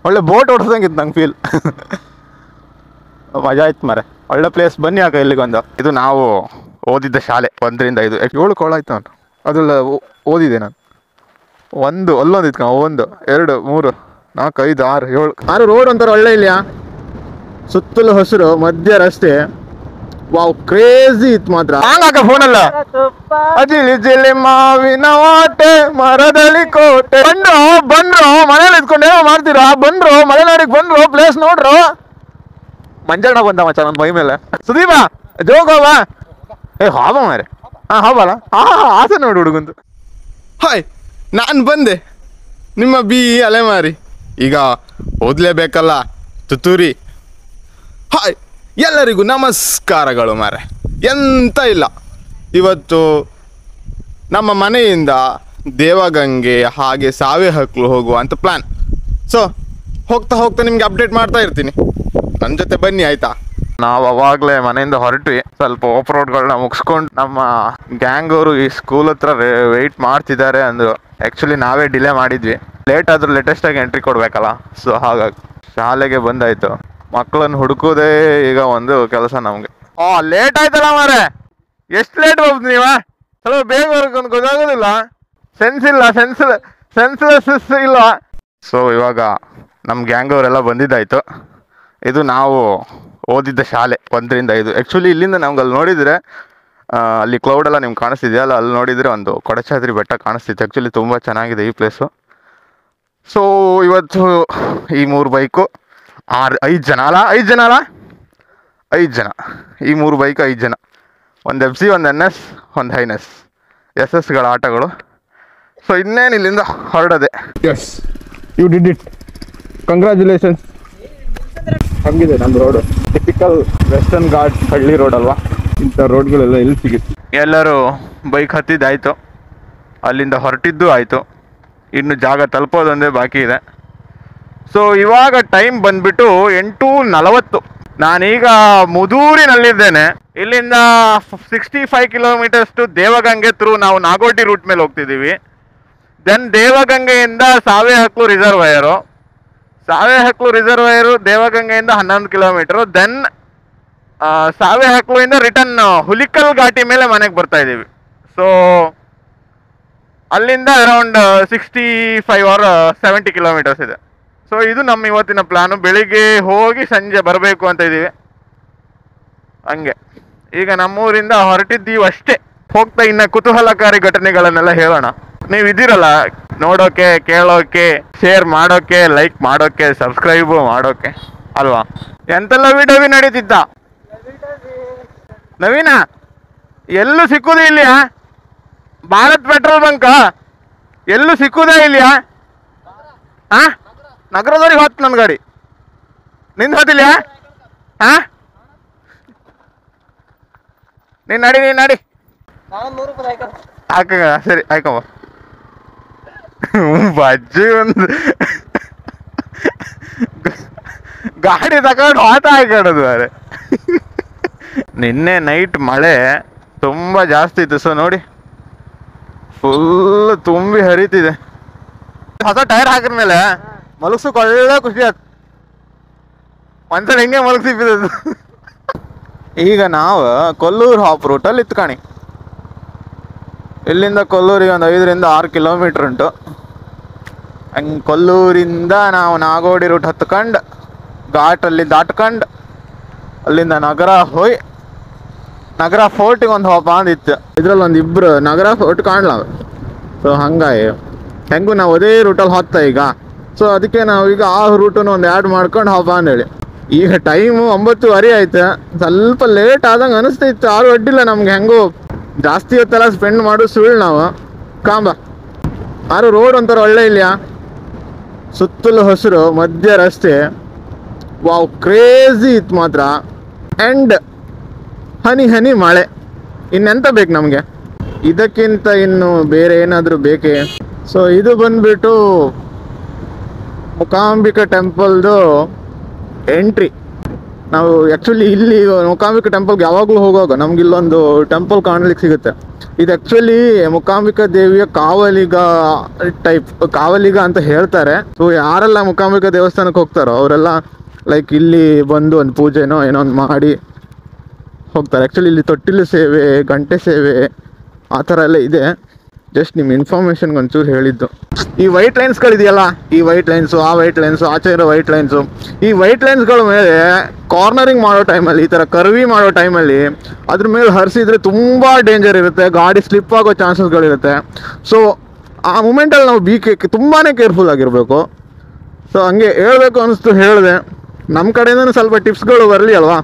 ಒಳ್ಳೆ ಬೋಟ್ ಓಡಿಸ್ದಂಗಿತ್ತು ನಂಗೆ ಫೀಲ್. ಮಜಾ ಆಯ್ತು ಮಾರೆ, ಒಳ್ಳೆ ಪ್ಲೇಸ್. ಬನ್ನಿ ಆಗ ಇಲ್ಲಿಗೊಂದು. ಇದು ನಾವು ಓದಿದ್ದ ಶಾಲೆ 1 ರಿಂದ 5. 7 ಕೋಳ ಆಯ್ತು ನಾನು ಅದೆಲ್ಲ ಓದಿದೆ ನಾನು. ಅಲ್ಲೊಂದಿತ್ತು 1 2 3 4 5 6 7 ರೋಡ್ ಒಂಥರ ಒಳ್ಳೆ ಇಲ್ಲಿಯಾ, ಸುತ್ತಲೂ ಹಸಿರು, ಮಧ್ಯ ರಸ್ತೆ. ವಾವ್, ಕ್ರೇಜಿ ಇತ್ತು ಮಾತ್ರ. ಹಾಗಾಕ ಫೋನಲ್ಲ ಅಜಿಲಿ ಜಿಲಿ ಮಾವಿನ ವಾಟೆ ಮರದಲ್ಲಿ ಕೋಟೆ. ಬಂದ್ರು ಮನೇಲಿ ಇದ್ಕೊಂಡು ಏನೋ ಮಾಡ್ತೀರಾ? ಬಂದ್ರು ಮಲೆನಾಡಿಗೆ, ಬಂದ್ರು ಪ್ಲೇಸ್ ನೋಡ್ರು. ಮಂಜಣ್ಣ ಬಂದ ಮಚ್ಚ ನನ್ನ ಮೈ ಮೇಲೆ. ಸುದೀಪ ಜೋಗೋವ ಹಾಬ ಮಾರೆ. ಹಾಬಲ್ಲ ಆಸೆ ನೋಡಿ ಹುಡುಗಂದು. ಹಾಯ್, ನಾನು ಬಂದೆ ನಿಮ್ಮ ಅಲೆಮಾರಿ. ಈಗ ಓದ್ಲೇಬೇಕಲ್ಲ ತುತ್ತೂರಿ. ಹಾಯ್, ಎಲ್ಲರಿಗೂ ನಮಸ್ಕಾರಗಳು ಮಾರೆ. ಎಂತ ಇಲ್ಲ, ಇವತ್ತು ನಮ್ಮ ಮನೆಯಿಂದ ದೇವಗಂಗೆ ಹಾಗೆ ಸಾವೆಹಕ್ಲು ಹೋಗುವ ಅಂತ ಪ್ಲ್ಯಾನ್. ಸೊ ಹೋಗ್ತಾ ಹೋಗ್ತಾ ನಿಮ್ಗೆ ಅಪ್ಡೇಟ್ ಮಾಡ್ತಾ ಇರ್ತೀನಿ. ನನ್ನ ಜೊತೆ ಬನ್ನಿ ಆಯ್ತಾ? ನಾವು ಅವಾಗಲೇ ಮನೆಯಿಂದ ಹೊರಟ್ವಿ. ಸ್ವಲ್ಪ ಆಫ್ ರೋಡ್ಗಳನ್ನ ಮುಗಿಸ್ಕೊಂಡು ನಮ್ಮ ಗ್ಯಾಂಗ್ ಅವರು ಈ ಸ್ಕೂಲ್ ಹತ್ರ ವೆಯ್ಟ್ ಮಾಡ್ತಿದ್ದಾರೆ ಅಂದರು. ಆ್ಯಕ್ಚುಲಿ ನಾವೇ ಡಿಲೇ ಮಾಡಿದ್ವಿ, ಲೇಟ್ ಆದರೂ ಲೇಟೆಸ್ಟಾಗಿ ಎಂಟ್ರಿ ಕೊಡಬೇಕಲ್ಲ. ಸೊ ಹಾಗಾಗಿ ಶಾಲೆಗೆ ಬಂದಾಯಿತು. ಮಕ್ಕಳನ್ನು ಹುಡುಕೋದೇ ಈಗ ಒಂದು ಕೆಲಸ ನಮಗೆ. ಲೇಟ್ ಆಯ್ತಲ್ಲ ಮಾರೆ, ಎಷ್ಟು ಲೇಟ್ ಹೋಗ್ದು ನೀವ? ಸ್ವಲ್ಪ ಬೇಗ ಒಂದು ಗೊತ್ತಾಗೋದಿಲ್ಲ. ಸೆನ್ಸ್ಲೆಸ್ ಇಲ್ಲ. ಸೊ ಇವಾಗ ನಮ್ಮ ಗ್ಯಾಂಗ್ ಅವರೆಲ್ಲ ಬಂದಿದ್ದಾಯಿತು. ಇದು ನಾವು ಓದಿದ್ದ ಶಾಲೆ 1 ರಿಂದ 5. ಆ್ಯಕ್ಚುಲಿ ಇಲ್ಲಿಂದ ನಮ್ಗೆ ಅಲ್ಲಿ ನೋಡಿದರೆ ಅಲ್ಲಿ ಕ್ಲೌಡೆಲ್ಲ ನಿಮ್ಗೆ ಕಾಣಿಸ್ತಿದೆಯಲ್ಲ, ಅಲ್ಲಿ ನೋಡಿದರೆ ಒಂದು ಕೊಡಚಾದ್ರಿ ಬೆಟ್ಟ ಕಾಣಿಸ್ತಿತ್ತು. ಆ್ಯಕ್ಚುಲಿ ತುಂಬ ಚೆನ್ನಾಗಿದೆ ಈ ಪ್ಲೇಸು. ಸೊ ಇವತ್ತು ಈ 3 ಬೈಕು 5 ಜನ ಅಲ್ಲ, 5 ಜನ. ಈ 3 ಬೈಕ್ 5 ಜನ. ಒಂದು FC, ಒಂದು NS, ಒಂದು ಹೈನೆಸ್. SS ಗಳ ಆಟಗಳು. ಸೊ ಇನ್ನೇನು ಇಲ್ಲಿಂದ ಹೊರಡದೆ. Yes, you did it, congratulations. ಹಂಗಿದೆ ನಮ್ಮ ರೋಡು. ಟಿಪಿಕಲ್ ವೆಸ್ಟರ್ನ್ ಘಾಟ್ಸ್ ಹಳ್ಳಿ ರೋಡ್ ಅಲ್ವಾ? ಇಂಥ ರೋಡ್ಗಳೆಲ್ಲ ಎಲ್ಲಿ ಸಿಗುತ್ತೆ? ಎಲ್ಲರೂ ಬೈಕ್ ಹತ್ತಿದ್ದಾಯಿತು, ಅಲ್ಲಿಂದ ಹೊರಟಿದ್ದು ಆಯಿತು. ಇನ್ನು ಜಾಗ ತಲುಪೋದೊಂದೇ ಬಾಕಿ ಇದೆ. ಸೊ ಇವಾಗ ಟೈಮ್ ಬಂದುಬಿಟ್ಟು 8:40. ನಾನೀಗ ಮುದೂರಿನಲ್ಲಿದ್ದೇನೆ. ಇಲ್ಲಿಂದ 65 ಕಿಲೋಮೀಟರ್ಸ್ಟು ದೇವಗಂಗೆ ಥ್ರೂ ನಾವು ನಾಗೋಟಿ ರೂಟ್ ಮೇಲೆ ಹೋಗ್ತಿದ್ದೀವಿ. ದೆನ್ ದೇವಗಂಗೆಯಿಂದ ಸಾವೆಹಕ್ಲು ರಿಸರ್ವಯರು ದೇವಗಂಗೆಯಿಂದ 11 ಕಿಲೋಮೀಟರು. ದೆನ್ ಸಾವೆಹಕ್ಲುವಿಂದ ರಿಟರ್ನ್ ಹುಲಿಕಲ್ ಘಾಟಿ ಮೇಲೆ ಮನೆಗೆ ಬರ್ತಾ ಇದ್ದೀವಿ. ಸೊ ಅಲ್ಲಿಂದ ಅರೌಂಡ್ 65 or 70 ಕಿಲೋಮೀಟರ್ಸ್ ಇದೆ. ಸೊ ಇದು ನಮ್ಮ ಇವತ್ತಿನ ಪ್ಲಾನು. ಬೆಳಿಗ್ಗೆ ಹೋಗಿ ಸಂಜೆ ಬರಬೇಕು ಅಂತ ಇದ್ದೀವಿ. ಹಂಗೆ ಈಗ ನಮ್ಮೂರಿಂದ ಹೊರಟಿದ್ದೀವಿ ಅಷ್ಟೇ. ಹೋಗ್ತಾ ಇನ್ನು ಕುತೂಹಲಕಾರಿ ಘಟನೆಗಳನ್ನೆಲ್ಲ ಹೇಳೋಣ. ನೀವು ಇದ್ದೀರಲ್ಲ ನೋಡೋಕೆ, ಕೇಳೋಕೆ, ಶೇರ್ ಮಾಡೋಕೆ, ಲೈಕ್ ಮಾಡೋಕೆ, ಸಬ್ಸ್ಕ್ರೈಬು ಮಾಡೋಕೆ ಅಲ್ವಾ? ಎಂತೆಲ್ಲ ವಿಡಿಯೋ ನಡೀತಿದ್ದ ನವೀನ, ಎಲ್ಲೂ ಸಿಕ್ಕುದೇ ಇಲ್ಲಿಯಾ? ಭಾರತ್ ಪೆಟ್ರೋಲ್ ಬಂಕ್ ಎಲ್ಲೂ ಸಿಕ್ಕುದೇ ಇಲ್ಲಿಯಾ? ನಗರದವ್ರಿಗೆ ಹೊತ್ತು ನನ್ನ ಗಾಡಿ, ನಿಂದು ಹೊತ್ತಿಲ್ಲ? ನೀನು ನಡಿ ಹಾಕ. ಸರಿ ಆಯ್ಕಮ್ಮ. ಬಜ್ಜಿ ಒಂದು ಗಾಡಿ ತಗೊಂಡು ಹೊತ್ತ ಹಾಕೋದು ಬೇರೆ. ನಿನ್ನೆ ನೈಟ್ ಮಳೆ ತುಂಬ ಜಾಸ್ತಿ ಇತ್ತು. ಸೊ ನೋಡಿ, ಫುಲ್ ತುಂಬಿ ಹರಿತಿದೆ. ಹೊಸ ಟೈರ್ ಹಾಕಿದ ಮೇಲೆ ಮಲಗ್ಸೋಕೆ ಒಳ್ಳೆ ಖುಷಿ ಆಯ್ತು. ಒಂದ್ಸಲ ಹಿಂಗೆ ಮಲಗಿಸಿ ಬಿದ್ದದು. ಈಗ ನಾವು ಕೊಲ್ಲೂರು ಹಾಪ್ ರೂಟಲ್ಲಿ ಇತ್ಕಣಿ. ಇಲ್ಲಿಂದ ಕೊಲ್ಲೂರಿಗೆ ಒಂದು 5 ರಿಂದ 6 ಕಿಲೋಮೀಟ್ರ್ ಉಂಟು. ಹಂಗೆ ಕೊಲ್ಲೂರಿಂದ ನಾವು ನಾಗೋಡಿ ರೂಟ್ ಹತ್ಕೊಂಡು ಘಾಟಲ್ಲಿ ದಾಟ್ಕೊಂಡು ಅಲ್ಲಿಂದ ನಗರ ಹೋಗಿ ನಗರ ಫೋರ್ಟಿಗೆ ಒಂದು ಹೋಪ ಅಂದಿತ್ತು. ಇದ್ರಲ್ಲಿ ಒಂದು 2 ನಗರ ಫೋರ್ಟ್ ಕಾಣ್ಲಾವ. ಸೊ ಹಂಗಾಗಿ ಹೆಂಗೂ ನಾವು ಅದೇ ರೂಟಲ್ಲಿ ಹೋಗ್ತಾ ಈಗ. ಸೊ ಅದಕ್ಕೆ ನಾವು ಈಗ ಆ ರೂಟನ್ನು ಒಂದು ಆ್ಯಡ್ ಮಾಡ್ಕೊಂಡು ಹೋಪ ಅಂದೇಳಿ. ಈಗ ಟೈಮು 9:30 ಆಯ್ತು. ಸ್ವಲ್ಪ ಲೇಟ್ ಆದಂಗೆ ಅನಿಸ್ತೈತ್ತು. ಯಾರು ಅಡ್ಡಿಲ್ಲ ನಮ್ಗೆ, ಹೆಂಗೂ ಜಾಸ್ತಿ ಹೊತ್ತೆಲ್ಲ ಸ್ಪೆಂಡ್ ಮಾಡೋ ಸುಳ್ಳು ನಾವು. ಕಾಂಬ ಯಾರು ರೋಡ್ ಒಂಥರ ಒಳ್ಳೆ ಇಲ್ಲಿಯಾ, ಸುತ್ತಲೂ ಹಸಿರು, ಮಧ್ಯ ರಸ್ತೆ. ವಾವ್, ಕ್ರೇಜಿ ಇತ್ತು ಮಾತ್ರ. ಆ್ಯಂಡ್ ಹನಿ ಮಳೆ. ಇನ್ನೆಂತ ಬೇಕು ನಮಗೆ ಇದಕ್ಕಿಂತ? ಇನ್ನು ಬೇರೆ ಏನಾದರೂ ಬೇಕೇ? ಸೊ ಇದು ಬಂದ್ಬಿಟ್ಟು ಮೂಕಾಂಬಿಕಾ ಟೆಂಪಲ್ದು ಎಂಟ್ರಿ. ನಾವು ಆ್ಯಕ್ಚುಲಿ ಇಲ್ಲಿ ಮೂಕಾಂಬಿಕಾ ಟೆಂಪಲ್ಗೆ ಯಾವಾಗಲೂ ಹೋಗುವಾಗ ನಮ್ಗೆ ಇಲ್ಲೊಂದು ಟೆಂಪಲ್ ಕಾಣ್ಲಿಕ್ಕೆ ಸಿಗುತ್ತೆ. ಇದು ಆ್ಯಕ್ಚುಲಿ ಮೂಕಾಂಬಿಕಾ ದೇವಿಯ ಕಾವಲಿಗ ಟೈಪ್, ಕಾವಲಿಗ ಅಂತ ಹೇಳ್ತಾರೆ. ಸೊ ಯಾರೆಲ್ಲ ಮೂಕಾಂಬಿಕಾ ದೇವಸ್ಥಾನಕ್ಕೆ ಹೋಗ್ತಾರೋ ಅವರೆಲ್ಲ ಲೈಕ್ ಇಲ್ಲಿ ಬಂದು ಒಂದು ಪೂಜೆನೋ ಏನೋ ಒಂದು ಮಾಡಿ ಹೋಗ್ತಾರೆ. ಆ್ಯಕ್ಚುಲಿ ಇಲ್ಲಿ ತೊಟ್ಟಿಲು ಸೇವೆ, ಗಂಟೆ ಸೇವೆ ಆ ಥರ ಎಲ್ಲ ಇದೆ. ಜಸ್ಟ್ ನಿಮ್ಮ ಇನ್ಫಾರ್ಮೇಷನ್ಗೆ ಒಂಚೂರು ಹೇಳಿದ್ದು. ಈ ವೈಟ್ ಲೈನ್ಸ್ಗಳಿದೆಯಲ್ಲ, ಈ ವೈಟ್ ಲೈನ್ಸು, ಆ ವೈಟ್ ಲೈನ್ಸು, ಆಚೆ ಇರೋ ವೈಟ್ ಲೈನ್ಸು, ಈ ವೈಟ್ ಲೈನ್ಸ್ಗಳ ಮೇಲೆ ಕಾರ್ನರಿಂಗ್ ಮಾಡೋ ಟೈಮಲ್ಲಿ, ಈ ಥರ ಕರ್ವಿ ಮಾಡೋ ಟೈಮಲ್ಲಿ ಅದ್ರ ಮೇಲೆ ಹರಿಸಿದ್ರೆ ತುಂಬ ಡೇಂಜರ್ ಇರುತ್ತೆ, ಗಾಡಿ ಸ್ಲಿಪ್ ಆಗೋ ಚಾನ್ಸಸ್ಗಳಿರುತ್ತೆ. ಸೊ ಆ ಮೂಮೆಂಟಲ್ಲಿ ನಾವು ತುಂಬಾ ಕೇರ್ಫುಲ್ ಆಗಿರಬೇಕು. ಸೊ ಹಂಗೆ ಹೇಳ್ಬೇಕು ಅನ್ನಿಸ್ತು, ಹೇಳಿದೆ. ನಮ್ಮ ಕಡೆಯಿಂದನೂ ಸ್ವಲ್ಪ ಟಿಪ್ಸ್ಗಳು ಬರಲಿ ಅಲ್ವಾ,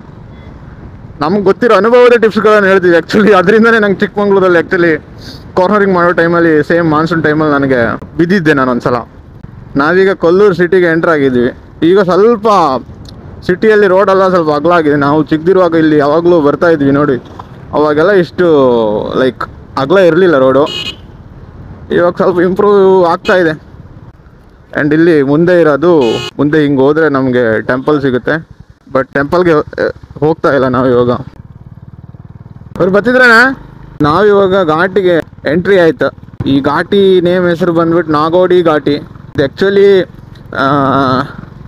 ನಮ್ಗೆ ಗೊತ್ತಿರೋ ಅನುಭವದ ಟಿಪ್ಸ್ಗಳನ್ನು ಹೇಳ್ತೀವಿ. ಆ್ಯಕ್ಚುಲಿ ಅದರಿಂದನೇ ನಂಗೆ ಚಿಕ್ಕಮಂಗ್ಳೂರಲ್ಲಿ ಆ್ಯಕ್ಚುಲಿ ಕಾರ್ನರಿಂಗ್ ಮಾಡೋ ಟೈಮಲ್ಲಿ ಸೇಮ್ ಮಾನ್ಸೂನ್ ಟೈಮಲ್ಲಿ ನನಗೆ ಬಿದ್ದಿದ್ದೆ ನಾನು ಒಂದ್ಸಲ. ನಾವೀಗ ಕೊಲ್ಲೂರು ಸಿಟಿಗೆ ಎಂಟ್ರ್ ಆಗಿದ್ದೀವಿ. ಈಗ ಸ್ವಲ್ಪ ಸಿಟಿಯಲ್ಲಿ ರೋಡೆಲ್ಲ ಸ್ವಲ್ಪ ಅಗಲಾಗಿದೆ. ನಾವು ಚಿಕ್ಕದಿರುವಾಗ ಇಲ್ಲಿ ಯಾವಾಗಲೂ ಬರ್ತಾ ಇದ್ವಿ ನೋಡಿ, ಅವಾಗೆಲ್ಲ ಇಷ್ಟು ಲೈಕ್ ಅಗಲ ಇರಲಿಲ್ಲ ರೋಡು. ಇವಾಗ ಸ್ವಲ್ಪ ಇಂಪ್ರೂವ್ ಆಗ್ತಾ ಇದೆ. ಆ್ಯಂಡ್ ಇಲ್ಲಿ ಮುಂದೆ ಇರೋದು, ಮುಂದೆ ಹಿಂಗೆ ಹೋದರೆ ನಮಗೆ ಟೆಂಪಲ್ ಸಿಗುತ್ತೆ. ಬಟ್ ಟೆಂಪಲ್ಗೆ ಹೋಗ್ತಾ ಇಲ್ಲ ನಾವು ಇವಾಗ. ಅವ್ರು ಬರ್ತಿದ್ರಣ್ಣ, ನಾವಿವಾಗ ಘಾಟಿಗೆ ಎಂಟ್ರಿ ಆಯ್ತು. ಈ ಘಾಟಿ ನೇಮ್ ಹೆಸರು ಬಂದ್ಬಿಟ್ಟು ನಾಗೋಡಿ ಘಾಟಿ. ಇದು ಆ್ಯಕ್ಚುಲಿ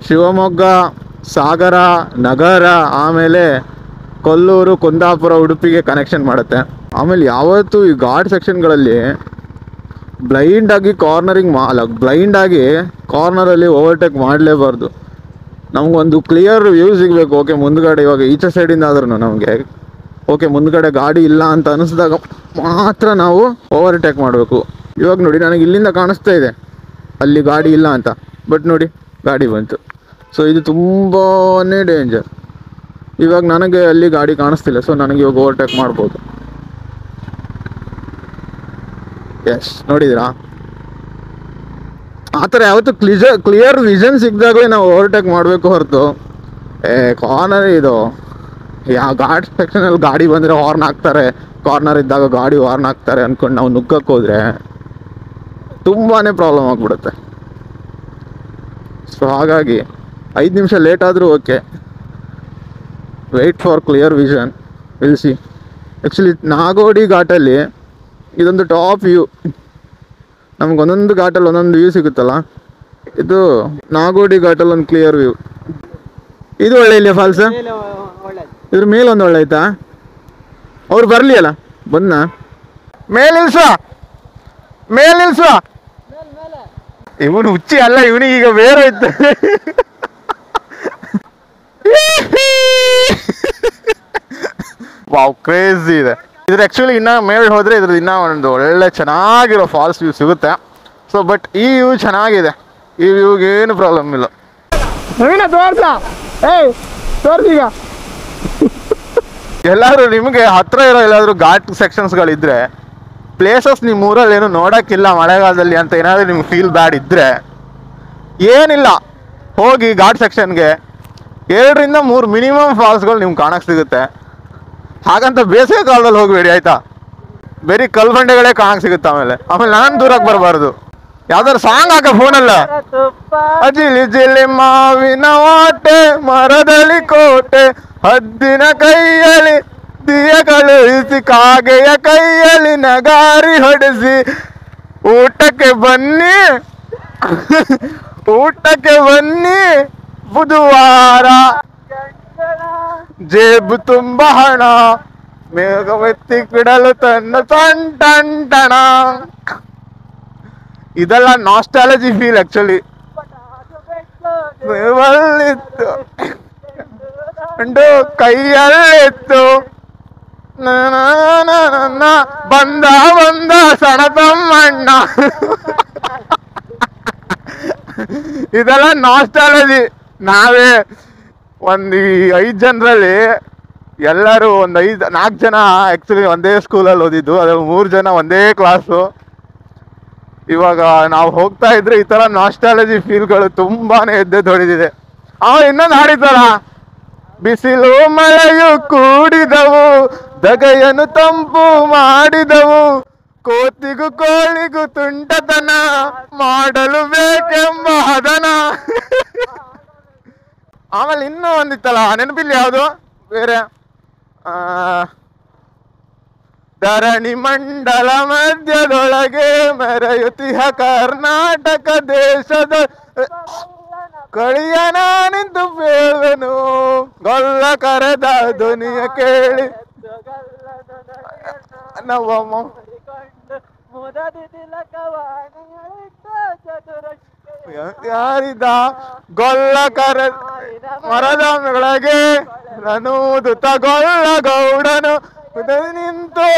ಶಿವಮೊಗ್ಗ, ಸಾಗರ, ನಗರ, ಆಮೇಲೆ ಕೊಲ್ಲೂರು, ಕುಂದಾಪುರ, ಉಡುಪಿಗೆ ಕನೆಕ್ಷನ್ ಮಾಡುತ್ತೆ. ಆಮೇಲೆ ಯಾವತ್ತೂ ಈ ಘಾಟ್ ಸೆಕ್ಷನ್ಗಳಲ್ಲಿ ಬ್ಲೈಂಡಾಗಿ ಬ್ಲೈಂಡಾಗಿ ಕಾರ್ನರಲ್ಲಿ ಓವರ್ಟೇಕ್ ಮಾಡಲೇಬಾರ್ದು. ನಮಗೊಂದು ಕ್ಲಿಯರ್ ವ್ಯೂ ಸಿಗಬೇಕು. ಓಕೆ ಮುಂದ್ಗಡೆ ಇವಾಗ ಈಚೆ ಸೈಡಿಂದ ಆದ್ರೂ ನಮಗೆ ಓಕೆ ಮುಂದ್ಗಡೆ ಗಾಡಿ ಇಲ್ಲ ಅಂತ ಅನಿಸಿದಾಗ ಮಾತ್ರ ನಾವು ಓವರ್ಟೇಕ್ ಮಾಡಬೇಕು. ಇವಾಗ ನೋಡಿ ನನಗೆ ಇಲ್ಲಿಂದ ಕಾಣಿಸ್ತಾ ಇದೆ ಅಲ್ಲಿ ಗಾಡಿ ಇಲ್ಲ ಅಂತ, ಬಟ್ ನೋಡಿ ಗಾಡಿ ಬಂತು. ಸೊ ಇದು ತುಂಬಾ ಡೇಂಜರ್. ಇವಾಗ ನನಗೆ ಅಲ್ಲಿ ಗಾಡಿ ಕಾಣಿಸ್ತಿಲ್ಲ, ಸೊ ನನಗೆ ಇವಾಗ ಓವರ್ಟೇಕ್ ಮಾಡ್ಬೋದು. ಎಸ್, ನೋಡಿದ್ರಾ, ಆ ಥರ ಯಾವತ್ತು ಕ್ಲಿಯರ್ ವಿಷನ್ ಸಿಕ್ಕಿದಾಗಲೇ ನಾವು ಓವರ್ಟೇಕ್ ಮಾಡಬೇಕು ಹೊರತು ಕಾರ್ನರ್ ಇದು ಯಾವ ಘಾಟ್ ಸೆಕ್ಷನಲ್ಲಿ ಗಾಡಿ ಬಂದರೆ ಹಾರ್ನ್ ಹಾಕ್ತಾರೆ, ಕಾರ್ನರ್ ಇದ್ದಾಗ ಗಾಡಿ ಹಾರ್ನ್ ಹಾಕ್ತಾರೆ ಅಂದ್ಕೊಂಡು ನಾವು ನುಗ್ಗಕ್ಕೆ ಹೋದರೆ ತುಂಬಾ ಪ್ರಾಬ್ಲಮ್ ಆಗಿಬಿಡುತ್ತೆ. ಸೊ ಹಾಗಾಗಿ 5 ನಿಮಿಷ ಲೇಟ್ ಆದರೂ okay, wait for clear vision, will see. Actually Nagodi ಘಾಟಲ್ಲಿ ಇದೊಂದು ಟಾಪ್ ವ್ಯೂ. ನಮ್ಗೆ ಒಂದೊಂದು ಘಾಟಲ್ಲಿ ಒಂದೊಂದು ವ್ಯೂ ಸಿಗುತ್ತಲ್ಲ, ಇದು ನಾಗೋಡಿ ಘಾಟಲ್ಲಿ ಒಂದು ಕ್ಲಿಯರ್ ವ್ಯೂ. ಇದು ಒಳ್ಳೆ ಇಲ್ಲ ಫಾಲ್ಸ್, ಇದ್ರ ಮೇಲೊಂದು ಒಳ್ಳೆ ಆಯ್ತಾ. ಅವ್ರು ಬರಲಿ ಅಲ್ಲ, ಬಂದ ಮೇಲಿಲ್ಸುವ. ಇವನು ಹುಚ್ಚಿ ಅಲ್ಲ, ಇವನಿಗೆ ಈಗ ಬೇರೆ ಇತ್ತು. ವಾವ್, ಕ್ರೇಜಿ ಇದೆ. ಇದ್ರ ಆ್ಯಕ್ಚುಲಿ ಇನ್ನೂ ಮೇಲೆ ಹೋದರೆ ಇದ್ರದ್ದು ಇನ್ನೂ ಒಂದು ಒಳ್ಳೆ ಚೆನ್ನಾಗಿರೋ ಫಾಲ್ಸ್ ವ್ಯೂ ಸಿಗುತ್ತೆ. ಸೊ ಬಟ್ ಈ ವ್ಯೂ ಚೆನ್ನಾಗಿದೆ, ಈ ವ್ಯೂಗೆ ಏನು ಪ್ರಾಬ್ಲಮ್ ಇಲ್ಲ. ನವೀನ ತೋರ್ಸೀಗ ಎಲ್ಲಾದ್ರೂ ನಿಮಗೆ ಹತ್ರ ಇರೋ ಎಲ್ಲಾದ್ರೂ ಘಾಟ್ ಸೆಕ್ಷನ್ಸ್ಗಳಿದ್ರೆ, ಪ್ಲೇಸಸ್ ನಿಮ್ಮ ಊರಲ್ಲಿ ಏನು ನೋಡೋಕ್ಕಿಲ್ಲ ಮಳೆಗಾಲದಲ್ಲಿ ಅಂತ ಏನಾದರೂ ನಿಮ್ಗೆ ಫೀಲ್ ಬ್ಯಾಡ್ ಇದ್ದರೆ, ಏನಿಲ್ಲ, ಹೋಗಿ ಘಾಟ್ ಸೆಕ್ಷನ್ಗೆ 2 ರಿಂದ 3 ಮಿನಿಮಮ್ ಫಾಲ್ಸ್ಗಳು ನಿಮ್ಗೆ ಕಾಣಕ್ಕೆ ಸಿಗುತ್ತೆ. ಹಾಗಂತ ಬೇಸಿಗೆ ಕಾಲದಲ್ಲಿ ಹೋಗಬೇಡಿ ಆಯ್ತಾ, ಬರೀ ಕಲ್ಬಂಡೆಗಳೇ ಕಾಣಕ್ಕೆ ಸಿಗುತ್ತೆ. ಆಮೇಲೆ ನಾನು ದೂರಕ್ಕೆ ಬರಬಾರ್ದು. ಯಾವ್ದಾದ್ರು ಸಾಂಗ್ ಹಾಕ ಫೋನಲ್ಲ, ಅಜಿಲಿ ಜಿಲಿ ಮಾವಿನ ವಾಟೆ, ಮರದಲ್ಲಿ ಕೋಟೆ, ಹದ್ದಿನ ಕೈಯಲ್ಲಿ ದಿಯ ಕಳುಹಿಸಿ, ಕಾಗೆಯ ಕೈಯಲ್ಲಿ ನಗಾರಿ ಹೊಡೆಸಿ, ಊಟಕ್ಕೆ ಬನ್ನಿ ಬುಧವಾರ, ಜೇಬು ತುಂಬ ಹಣ, ಮೇಘವೆತ್ತಿ ಬಿಡಲು ತನ್ನ ಟಂಟಣ. ಇದೆಲ್ಲ ನಾಸ್ಟಾಲಜಿ ಫೀಲ್ ಆಕ್ಚುಲಿ. ಕೈಯಲ್ಲಿತ್ತು ಬಂದ ಸಣತಮ್ಮಣ್ಣ. ಇದೆಲ್ಲ ನಾಸ್ಟಾಲಜಿ. ನಾವೇ ಒಂದು 5 ಜನರಲ್ಲಿ ಎಲ್ಲರೂ ಒಂದು 4 ಜನ ಆ್ಯಕ್ಚುಲಿ ಒಂದೇ ಸ್ಕೂಲಲ್ಲಿ ಓದಿದ್ದು, ಅದ್ರಲ್ಲಿ 3 ಜನ ಒಂದೇ ಕ್ಲಾಸು. ಇವಾಗ ನಾವು ಹೋಗ್ತಾ ಇದ್ರೆ ಈ ಥರ ನಾಸ್ಟಾಲಜಿ ಫೀಲ್ಗಳು ತುಂಬಾ ಎದ್ದೆದ್ದೊಡಿದಿದೆ. ಇನ್ನೊಂದು ಹಾಡಿದ್ದಾರ, ಬಿಸಿಲು ಮಳೆಯು ಕೂಡಿದವು, ದಗೆಯನ್ನು ತಂಪು ಮಾಡಿದವು, ಕೋತಿಗೂ ಕೋಳಿಗೂ ತುಂಟತನ ಮಾಡಲು ಬೇಕೆಂಬ ಹದನ. ಆಮೇಲೆ ಇನ್ನೂ ಒಂದಿತ್ತಲ್ಲ ನೆನಪಿಲ್ಲ ಯಾವುದು ಬೇರೆ ಧರಣಿ ಮಂಡಲ ಮಧ್ಯದೊಳಗೆ ಮೆರೆಯುತ್ತಿಹ ಕರ್ನಾಟಕ ದೇಶದ ಕಳಿಯನ ನಿಂತು ಬೇವನು ಗೊಲ್ಲ ಕರೆದ ಧ್ವನಿಯ ಕೇಳಿ ನವಮ ಯಾರಿದ ಗೊಲ್ಲ ಕರ ಮರದ ಒಳಗೆ ನನೂದುತ ಗೊಲ್ಲ ಗೌಡನು ನಿಂತು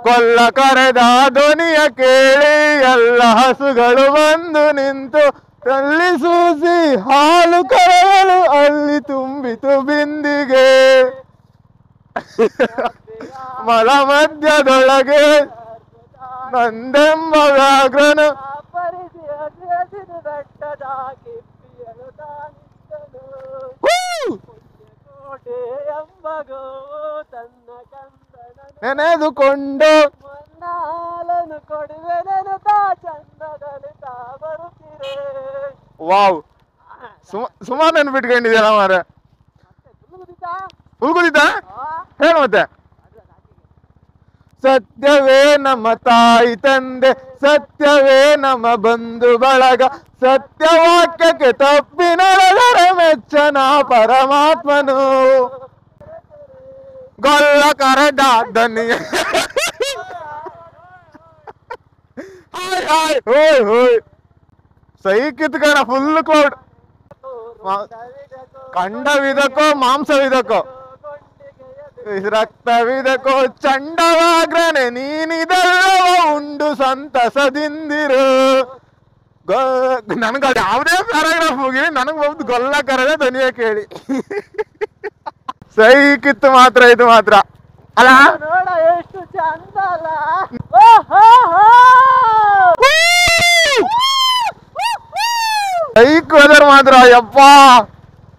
ಕೊಲ್ಲ ಕರೆದ ಧ್ವನಿಯ ಕೇಳಿ ಎಲ್ಲ ಹಸುಗಳು ಬಂದು ನಿಂತು ಅಲ್ಲಿ ಸೂಸಿ ಹಾಲು ಕರೆಯಲು ಅಲ್ಲಿ ತುಂಬಿತು ಬಿಂದಿಗೆ ಮಲ ಮಧ್ಯದೊಳಗೆ ನಂದೆಂಬ ವ್ಯಾಘ್ರನು ನೆನೆದುಕೊಂಡು ವಾವ್ ಸುಮಾರು ನೆನ್ಬಿಟ್ಕೊಂಡಿದ್ಯಲ್ಲ ಮಾರ ಉಳ್ಗುದಿದ್ದ ಹೇಳು ಮತ್ತೆ ಸತ್ಯವೇ ನಮ್ಮ ತಾಯಿ ತಂದೆ ಸತ್ಯವೇ ನಮ್ಮ ಬಂಧು ಬಳಗ ಸತ್ಯವಾಕ್ಯಕ್ಕೆ ತಪ್ಪಿ ನಡೆದರೆ ಮೆಚ್ಚನ ಪರಮಾತ್ಮನು ಗೊಲ್ಲ ಕರೆದ ಧನಿಯ ಹೋಯ್ ಹೋಯ್ ಸೈಕಿತ್ ಕಣ ಫುಲ್ ಕ್ಲೌಡ್ ಖಂಡವಿದಕ್ಕೋ ಮಾಂಸವಿದಕ್ಕೋ ರಕ್ತವಿದಕ್ಕೋ ಚಂಡವಾಗ್ರನೆ ನೀನಿದೆಲ್ಲವ ಉಂಡು ಸಂತಸದಿಂದಿರು ನನಗ ಯಾವುದೇ ಪ್ಯಾರಾಗ್ರಾಫ್ ಹೋಗಿ ನನಗೆ ಒಂದು ಗೊಲ್ಲ ಕರೆದ ಧ್ವನಿಯ ಕೇಳಿ ಸೈಕಿತ್ತು ಮಾತ್ರ ಇದು ಮಾತ್ರ ಅಲ್ಲ ನೋಡ ಎಷ್ಟು ಚಂದ ಅಲ್ಲ ಸೈಕ್ ವೆದರ್ ಮಾತ್ರ ಯಪ್ಪ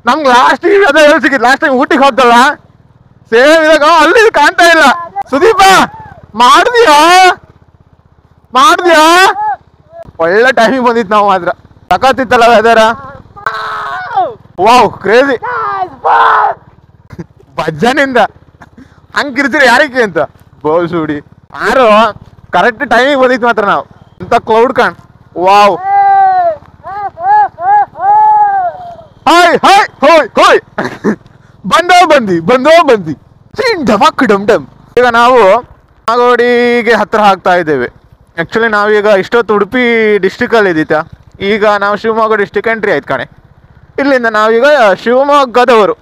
ನಮ್ಗೆ ಲಾಸ್ಟ್ ಅದೇ ಹೇಳಿ ಸಿಕ್ಕಿತ್ತು ಲಾಸ್ಟ್ ಟೈಮ್ ಊಟಿಗೆ ಹೋಗ್ತಲ್ಲ ಸೇಮ್ ಇದಾಗ ಅಲ್ಲಿ ಕಾಣ್ತಾ ಇಲ್ಲ ಸುದೀಪ ಮಾಡಿದ್ಯಾ ಒಳ್ಳೆ ಟೈಮಿಗೆ ಬಂದಿತ್ತು ನಾವು ಮಾತ್ರ ತಕತ್ತಿತ್ತಲ್ಲ ವೆದರ ವಾವ್ ಕ್ರೇಜಿ ಭಜನಿಂದ ಹಂಗಿರ್ತೀರಿ ಯಾರಿಗೆ ಅಂತ ಬೋಸುಡಿ ಯಾರು ಕರೆಕ್ಟ್ ಟೈಮಿಗೆ ಬಂದಿತ್ತು ಮಾತ್ರ ನಾವು ಅಂತ ಕ್ಲೌಡ್ ಕಾಣ್ ವಾವ್ ಹಾಯ್ ಹಾಯ್ ಹೋಯ್ ಹೋಯ್ ಬಂದೋ ಬಂದಿ ಡಮ್ ಡಮ್ ಈಗ ನಾವು ನಾಗೋಡಿಗೆ ಹತ್ರ ಆಗ್ತಾ ಇದ್ದೇವೆ ಆ್ಯಕ್ಚುಲಿ ನಾವೀಗ ಇಷ್ಟೊತ್ತು ಉಡುಪಿ ಡಿಸ್ಟಿಕಲ್ಲಿ ಇದ್ದೀತಾ ಈಗ ನಾವು ಶಿವಮೊಗ್ಗ ಡಿಸ್ಟಿಕ್ ಎಂಟ್ರಿ ಆಯ್ತು ಕಣೆ ಇಲ್ಲಿಂದ ನಾವೀಗ ಶಿವಮೊಗ್ಗದವರು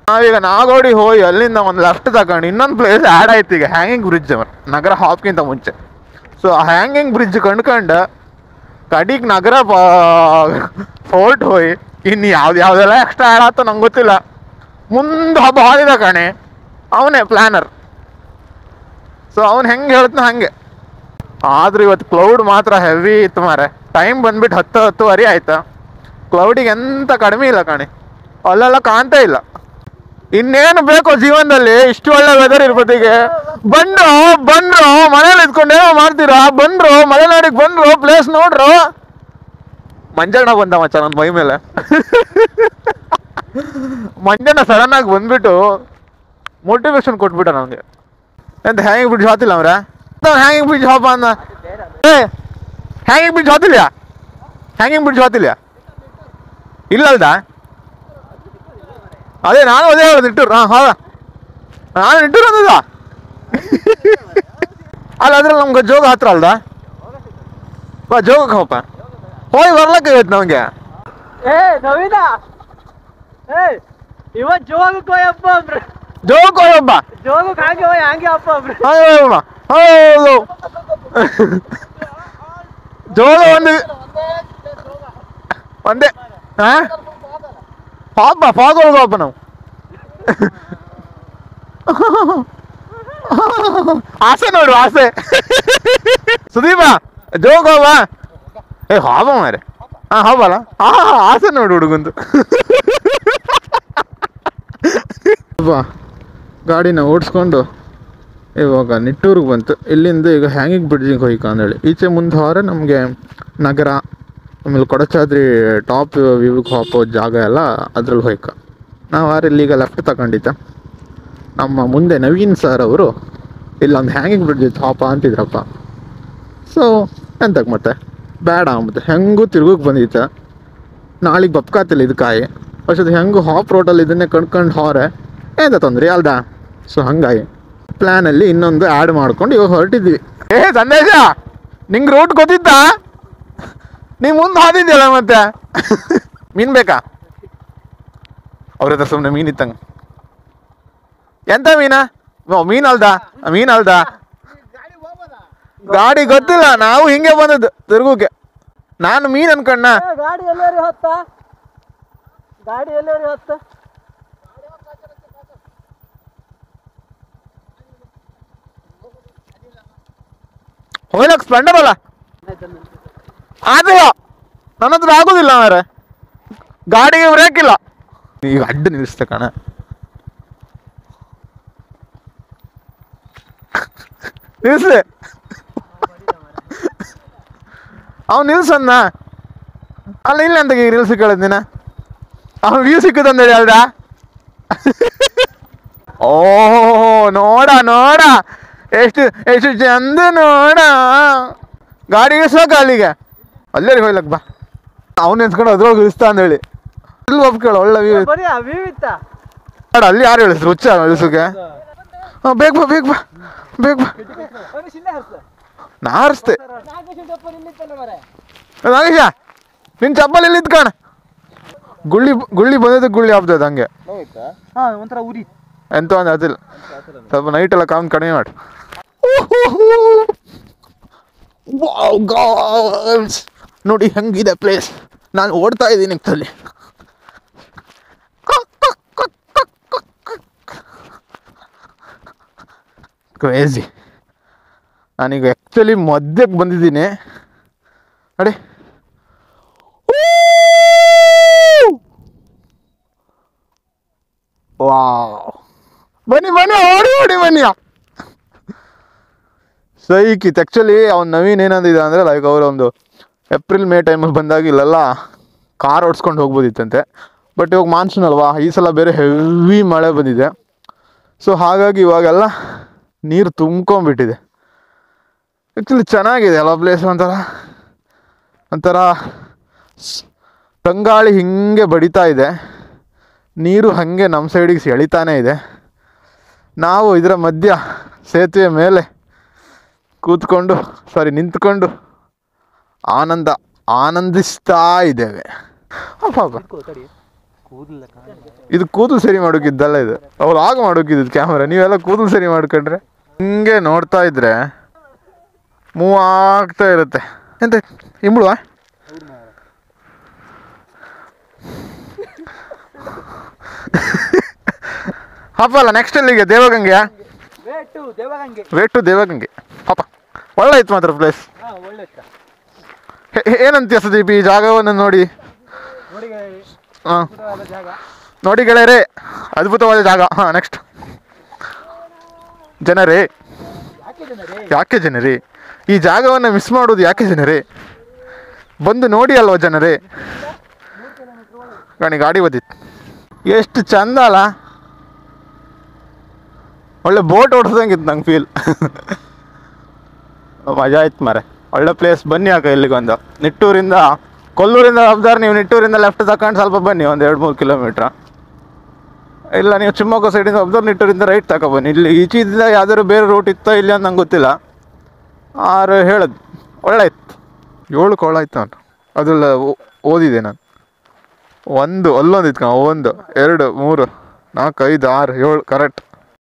ನಾವೀಗ ನಾಗೋಡಿ ಹೋಗಿ ಅಲ್ಲಿಂದ ಒಂದು ಲೆಫ್ಟ್ ತಗೊಂಡು ಇನ್ನೊಂದು ಪ್ಲೇಸ್ ಆ್ಯಡ್ ಆಯ್ತು ಈಗ ಹ್ಯಾಂಗಿಂಗ್ ಬ್ರಿಡ್ಜ್ ನಗರ ಹಾಪ್ಗಿಂತ ಮುಂಚೆ ಸೊ ಆ ಹ್ಯಾಂಗಿಂಗ್ ಬ್ರಿಡ್ಜ್ ಕಂಡ್ಕೊಂಡು ಕಡಿಗೆ ನಗರ ಫೋರ್ಟ್ ಹೋಗಿ ಇನ್ನು ಯಾವುದೆಲ್ಲ ಎಕ್ಸ್ಟ್ರಾ ಆ್ಯಡ್ ಆಯ್ತು ನಂಗೆ ಗೊತ್ತಿಲ್ಲ ಮುಂದೆ ಹಬ್ಬ ಹಾಲಿದ ಕಣೆ ಅವನೇ ಪ್ಲ್ಯಾನರ್ ಸೊ ಅವ್ನು ಹೆಂಗೆ ಹೇಳ್ತಾನೆ ಹಾಗೆ ಆದ್ರೆ ಇವತ್ತು ಕ್ಲೌಡ್ ಮಾತ್ರ ಹೆವಿ ಇತ್ತು ಮಾರೆ ಟೈಮ್ ಬಂದ್ಬಿಟ್ಟು 10:10 ಆಯ್ತಾ ಕ್ಲೌಡಿಗೆ ಎಂತ ಕಡಿಮೆ ಇಲ್ಲ ಕಣೆ ಅಲ್ಲೆಲ್ಲ ಕಾಣ್ತಾ ಇಲ್ಲ ಇನ್ನೇನು ಬೇಕು ಜೀವನದಲ್ಲಿ ಇಷ್ಟು ಒಳ್ಳೆ ವೆದರ್ ಇರ್ಬೋದಿಗೆ ಬಂದ್ರು ಮನೇಲಿ ಇದ್ಕೊಂಡು ಏನೋ ಮಾಡ್ತೀರಾ ಬಂದ್ರು ಮಲೆನಾಡಿಗೆ ಬಂದ್ರು ಪ್ಲೇಸ್ ನೋಡ್ರು ಮಂಜಣ್ಣ ಬಂದ ಮಚ್ಚ ನನ್ನ ಮೈ ಮೇಲೆ ಮಂಜಣ್ಣ ಸಡನ್ ಆಗಿ ಬಂದ್ಬಿಟ್ಟು ಮೋಟಿವೇಶನ್ ಕೊಟ್ಬಿಟ್ಟ ನಮ್ಗೆ ಎಂತ ಹ್ಯಾಂಗಿಂಗ್ ಬ್ರಿಡ್ಜ್ ಹಾತಿಲ್ಲ ಅವ್ರೆ ಹ್ಯಾಂಗಿಂಗ್ ಬ್ರಿಡ್ಜ್ ಹಾಪ ಅಂದ ಹ್ಯಾಂಗಿಂಗ್ ಬ್ರಿಡ್ಜ್ ಹಾತಿಲ್ಲ ಇಲ್ಲಲ್ದ ಅದೇ ನಾನು ಅದೇ ಹೇಳೋದು ನಿಟ್ಟೂರು ನಾನು ನಿಟ್ಟೂರು ಅಂದದ ಅಲ್ಲ ಅದ್ರಲ್ಲಿ ನಮ್ಗೆ ಜೋಗ ಹತ್ರ ಅಲ್ದ ಜೋಗಕ್ಕೆ ಹೋಪ ಹೋಗಿ ಬರ್ಲಕ್ಕೆ ಇವತ್ತು ನಮಗೆ ನವೀನ ಇವತ್ತು ಜೋಗಕ್ಕೆ ಹೋಯಪ್ಪ ಜೋಗಕ್ಕೆ ಹಂಗೆ ಅಪ್ಪ ಹೌದು ಜೋಗ ಒಂದೇ ಫಾಗ್ ಹೋಗಪ್ಪ ನಾವು ಆಸೆ ನೋಡು ಆಸೆ ಸುದೀಪ ಜೋಗ ಹೋಗ ಹಾಬ ಮಾರೆ ಹಾಬಲ್ಲ ಆಸೆ ನೋಡು ಹುಡುಗಂದು ಗಾಡಿನ ಓಡಿಸ್ಕೊಂಡು ಇವಾಗ ನಿಟ್ಟೂರಿಗೆ ಬಂತು ಇಲ್ಲಿಂದ ಈಗ ಹ್ಯಾಂಗಿಂಗ್ ಬ್ರಿಡ್ಜಿಗೆ ಹೋಯ್ಕ ಅಂದೇಳಿ ಈಚೆ ಮುಂದೆ ಹೋದ್ರೆ ನಮಗೆ ನಗರ ಆಮೇಲೆ ಕೊಡಚಾದ್ರಿ ಟಾಪ್ ವ್ಯೂಗೆ ಹಾಕೋ ಜಾಗ ಎಲ್ಲ ಅದ್ರಲ್ಲಿ ಹೋಯ್ಕ ನಾವು ಇಲ್ಲಿಗ ಲೆಫ್ಟ್ ತಗೊಂಡಿದ್ದ. ನಮ್ಮ ಮುಂದೆ ನವೀನ್ ಸರ್ ಅವರು ಇಲ್ಲೊಂದು ಹ್ಯಾಂಗಿಂಗ್ ಬ್ರಿಡ್ಜ್ ಇತ್ತು ಹಾಪ ಅಂತಿದ್ರಪ್ಪ. ಸೊ ಎಂತಕ್ಕೆ ಮತ್ತೆ ಬೇಡ ಮತ್ತೆ ಹೆಂಗೂ ತಿರುಗಕ್ಕೆ ಬಂದಿತ್ತು, ನಾಳೆಗೆ ಬಪ್ಕಾತಿಲ್ಲ ಇದು ಕಾಯಿ ಅಷ್ಟೊತ್ತು ಹೆಂಗೂ ಹಾಪ್ ರೋಡಲ್ಲಿ ಇದನ್ನೇ ಕಣ್ಕೊಂಡು ಹೊರೆ ಎಂತ ತೊಂದರೆ ಅಲ್ದಾ. ಸೊ ಹಂಗಾಗಿ ಪ್ಲ್ಯಾನಲ್ಲಿ ಇನ್ನೊಂದು ಆ್ಯಡ್ ಮಾಡ್ಕೊಂಡು ಇವಾಗ ಹೊರಟಿದ್ವಿ. ಸಂದೇಶ ನಿಂಗೆ ರೂಟ್ ಗೊತ್ತಿತ್ತಾ? ನೀವು ಮುಂದೆ ಹಾದಿದ್ಯಲ್ಲ ಮತ್ತೆ ಮೀನು ಬೇಕಾ? ಅವ್ರ ಹತ್ರ ಸುಮ್ಮನೆ ಮೀನು ಇತ್ತಂಗೆ. ಎಂತ ಮೀನಾ? ಮೀನಲ್ದ ಗಾಡಿ ಗೊತ್ತಿಲ್ಲ, ನಾವು ಹಿಂಗೆ ಬಂದದ್ದು ತಿರುಗುಕ್ಕೆ. ನಾನು ಮೀನು ಅನ್ಕಣ್ಣ. ಗಾಡಿ ಎಲ್ಲರಿ ಹೊತ್ತ ಹೋಗ್ಲಕ್ ಸ್ಪ್ಲೆಂಡರ್ ಅಲ್ಲ ಆದಿಲ್ಲ, ನನ್ನ ಹತ್ರ ಆಗೋದಿಲ್ಲ ಮಾರೆ, ಗಾಡಿಗೆ ಬ್ರೇಕ್ ಇಲ್ಲ. ಈಗ ಅಡ್ಡ ನಿಲ್ಲಿಸ್ತೆ ಕಣ. ನಿಲ್ಸಿ ಅವ್ನು ನಿಲ್ಸನ್ನ ಅಲ್ಲ, ಇಲ್ಲ ಅಂತ ಈಗ ನಿಲ್ಸಿ ಕೇಳಿದ್ನಿನ ಅವ್ನು ವ್ಯೂ ಸಿಕ್ಕುತ್ತಂದೇಳಿ ಅಲ್ದ. ಓಹೋ ನೋಡ ಎಷ್ಟು ಎಷ್ಟು ಚಂದ ನೋಡ. ಗಾಡಿ ಇಳಿಸೋಕ ಅಲ್ಲಿಗೆ ಅಲ್ಲೇ ಹೋಗ್ಲಕ್ ಬಾ. ಅವ್ನು ನಿಂತ್ಕೊಂಡು ಅದ್ರೊಳಗೆ ಇಳಿಸ್ತಾ ಅಂದೇಳಿ ಇಲ್ಲಿ ಒಪ್ಕೇಳ ಒಳ್ಳೆ ವ್ಯೂ ಇತ್ತ. ಬೇಡ ಅಲ್ಲಿ ಯಾರು ಇಳಿಸ್ರು ಹುಚ್ಚ ಇಳಿಸೋಕೆ? ಹಾಂ ಬೇಗ ಬಾ ನಾ ಹರಿಸ್ತೆ. ನಾಗೇಶ ನಿನ್ನ ಚಪ್ಪಲ್ ಎಲ್ಲಿ ಇದ್ಕಣ? ಗುಳ್ಳಿ ಬಂದಿದ್ದು ಗುಳ್ಳಿ ಆಗ್ತದೆ ಹಂಗೆ ಒಂಥರ ಉರಿ ಎಂತ ಒಂದು ಅದಿಲ್ಲ. ಸ್ವಲ್ಪ ನೈಟೆಲ್ಲ ಕಾಮ್ ಕಡಿಮೆ ಮಾಡಿ. ನೋಡಿ ಹೆಂಗಿದೆ ಪ್ಲೇಸ್. ನಾನು ಓಡ್ತಾ ಇದ್ದೀನಿ ಅಲ್ಲಿ. ಕ್ರೇಜಿ. ನಾನೀಗ ಆ್ಯಕ್ಚುಲಿ ಮಧ್ಯಕ್ಕೆ ಬಂದಿದ್ದೀನಿ ನೋಡಿ. ವಾವ್ ಬನ್ನಿ ಓಡಿ ಬನ್ನಿ. ಸೈಕಿತ್. ಆ್ಯಕ್ಚುಲಿ ಅವ್ನು ನವೀನ್ ಏನಂದಿದೆ ಅಂದರೆ ಲೈಕ್ ಅವರು ಒಂದು ಏಪ್ರಿಲ್ ಮೇ ಟೈಮಲ್ಲಿ ಬಂದಾಗ ಇಲ್ಲೆಲ್ಲ ಕಾರ್ ಓಡಿಸ್ಕೊಂಡು ಹೋಗ್ಬೋದಿತ್ತಂತೆ. ಬಟ್ ಇವಾಗ ಮಾನ್ಸೂನ್ ಅಲ್ವಾ, ಈ ಸಲ ಬೇರೆ ಹೆವಿ ಮಳೆ ಬಂದಿದೆ. ಸೊ ಹಾಗಾಗಿ ಇವಾಗೆಲ್ಲ ನೀರು ತುಂಬ್ಕೊಂಬಿಟ್ಟಿದೆ. ಆ್ಯಕ್ಚುಲಿ ಚೆನ್ನಾಗಿದೆ ಎಲ್ಲ ಪ್ಲೇಸ್. ಒಂಥರ ತಂಗಾಳಿ ಹಿಂಗೆ ಬಡಿತಾ ಇದೆ, ನೀರು ಹಾಗೆ ನಮ್ಮ ಸೈಡಿಗೆ ಸೆಳಿತಾನೇ ಇದೆ. ನಾವು ಇದರ ಮಧ್ಯ ಸೇತುವೆ ಮೇಲೆ ನಿಂತ್ಕೊಂಡು ಆನಂದಿಸ್ತಾ ಇದ್ದೇವೆ. ಇದು ಕೂದಲು ಸರಿ ಮಾಡೋಕ್ಕಿದ್ದಲ್ಲ, ಇದು ಅವ್ರು ಆಗ ಮಾಡೋಕ್ಕಿದ್ದು ಕ್ಯಾಮ್ರಾ. ನೀವೆಲ್ಲ ಕೂದಲು ಸರಿ ಮಾಡ್ಕೊಂಡ್ರೆ ಹಿಂಗೆ ನೋಡ್ತಾ ಇದ್ರೆ ಮೂವ್ ಆಗ್ತಾ ಇರುತ್ತೆ. ಎಂತ ಇಂಬಳುವ ಹಬ್ಬ ಅಲ್ಲ. ನೆಕ್ಸ್ಟ್ ಅಲ್ಲಿಗೆ ದೇವಗಂಗೆ ದೇವಗಂಗೆ ಪಾಪ ಒಳ್ಳೆ ಇತ್ತು ಮಾತ್ರ ಪ್ಲೇಸ್. ಏನಂತೀಯ ಸುದೀಪ್ ಈ ಜಾಗವನ್ನು ನೋಡಿ? ಹಾಂ ನೋಡಿ ಗೆಳೆಯರೇ, ಅದ್ಭುತವಾದ ಜಾಗ. ಹಾಂ ನೆಕ್ಸ್ಟ್ ಯಾಕೆ ಜನರೇ ಈ ಜಾಗವನ್ನು ಮಿಸ್ ಮಾಡೋದು ಯಾಕೆ ಜನರೇ? ಬಂದು ನೋಡಿ ಅಲ್ವ ಜನರೇ. ಗಾಡಿ ಓದಿತ್ತು ಎಷ್ಟು ಚಂದ ಅಲ್ಲ, ಒಳ್ಳೆ ಬೋಟ್ ಓಡಿಸ್ದಂಗಿತ್ತು ನಂಗೆ ಫೀಲ್. ಮಜಾ ಆಯ್ತು ಮಾರೆ, ಒಳ್ಳೆ ಪ್ಲೇಸ್. ಬನ್ನಿ ಆಗ ಇಲ್ಲಿಗೆ ಒಂದು ನಿಟ್ಟೂರಿಂದ ಕೊಲ್ಲೂರಿಂದ ನೀವು ನಿಟ್ಟೂರಿಂದ ಲೆಫ್ಟ್ ತಗೊಂಡು ಸ್ವಲ್ಪ ಬನ್ನಿ, ಒಂದು 2-3 ಕಿಲೋಮೀಟ್ರ್. ಇಲ್ಲ ನೀವು ಶಿವಮೊಗ್ಗ ಸೈಡಿಂದ ನಿಟ್ಟೂರಿಂದ ರೈಟ್ ತಗೊಬನ್ನಿ. ಇಲ್ಲಿ ಈಚಿಂದ ಯಾವ್ದಾದ್ರು ಬೇರೆ ರೂಟ್ ಇತ್ತೋ ಇಲ್ಲ ಅಂತ ನಂಗೆ ಗೊತ್ತಿಲ್ಲ. ಆರು ಹೇಳೋದು ಒಳ್ಳೆ ಇತ್ತು. 7 ಕೋಳ ಇತ್ತು ನಾನು ಅದೆಲ್ಲ ಓದಿದೆ ನಾನು. ಅಲ್ಲೊಂದು ಇತ್ತು 1 2 3 4 5 6 7 ಕರೆಕ್ಟ್.